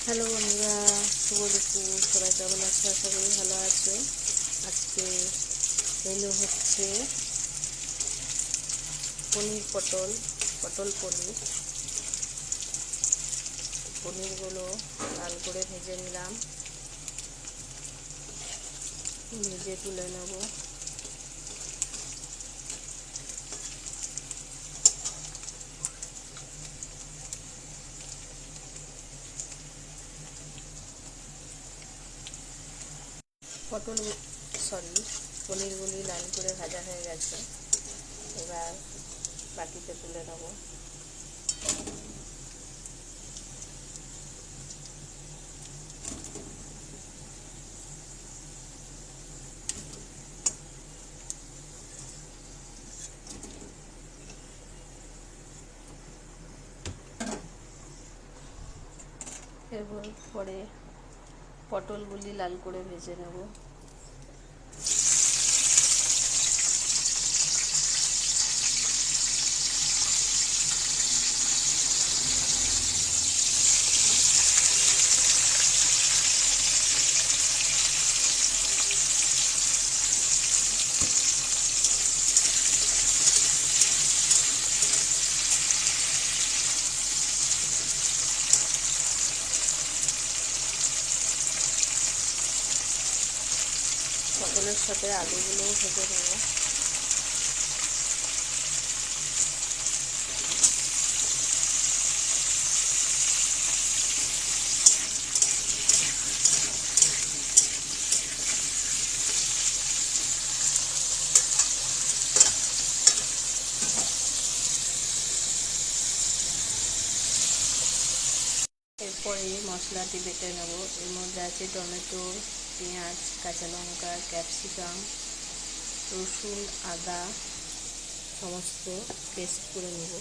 Hello বন্ধুরা, শুভ দুপুর। সবাই কেমন আছো? আশা করি ভালো আছো। আজকে মেনু হচ্ছে পনির পটল পনির। পনিরগুলো লাল করে ভেজে নিলাম, ভেজে তুলে নেব। পনিরগুলি লাল করে ভাজা হয়ে গেছে, এবার বাটিতে তুলে নেব। এরপর পটলগুলি লাল করে ভেজে নেব। পটলের সাথে আলুগুলোও ভেজে নেব। এরপরে মশলাটি বেটে নেব। এর মধ্যে আছে টমেটো, পেঁয়াজ, কাঁচা লঙ্কা, ক্যাপসিকাম, রসুন, আদা সমস্ত পেস্ট করে নেব।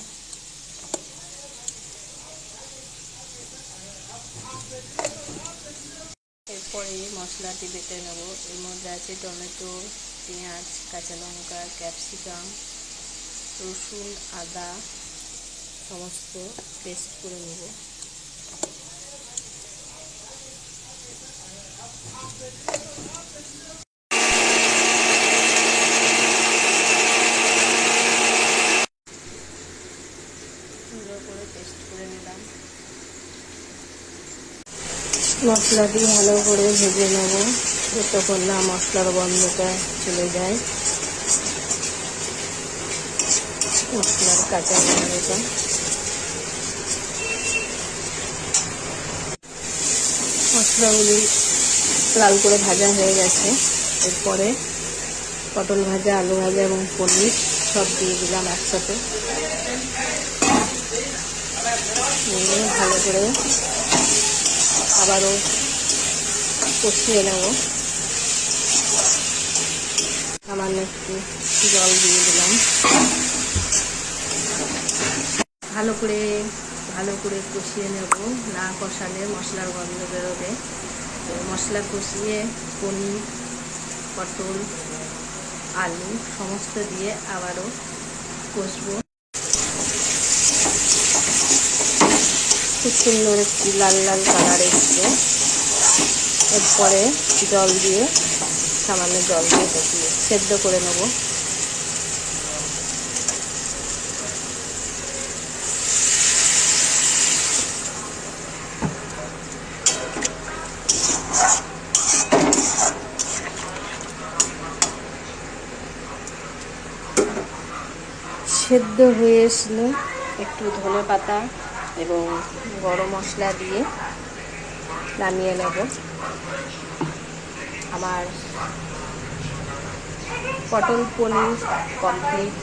এরপরে মশলাটি বেটে নেব। এর মধ্যে আছে টমেটো, পেঁয়াজ, কাঁচা লঙ্কা, ক্যাপসিকাম, রসুন, আদা সমস্ত পেস্ট করে নেব। সুন্দর করে পেস্ট করে নিলাম। মশলাটি ভালো করে ভেজে নেব, যতক্ষণ না মশলার গন্ধটা চলে যায়, মশলার কাঁচা গন্ধটা। মশলাগুলি লাল করে ভাজা হয়ে গেছে। এরপরে পটল ভাজা, আলু ভাজা এবং পনির সব দিয়ে দিলাম একসাথে। ভালো করে আবারও কষিয়ে নেব। সামান্য একটু জল দিয়ে দিলাম। ভালো করে কষিয়ে নেব। না কষালে মশলার গন্ধ বেরোবে। মশলা কষিয়ে পনির, পটল, আলু সমস্ত দিয়ে আবারও কষবো। খুব সুন্দর একটি লাল লাল কালার এসছে। এরপরে সামান্য জল দিয়ে কষিয়ে সেদ্ধ করে নেব। সেদ্ধ হয়ে আসলে একটু ধনেপাতা এবং গরম মশলা দিয়ে নামিয়ে নেব। আমার পটল পনির কমপ্লিট।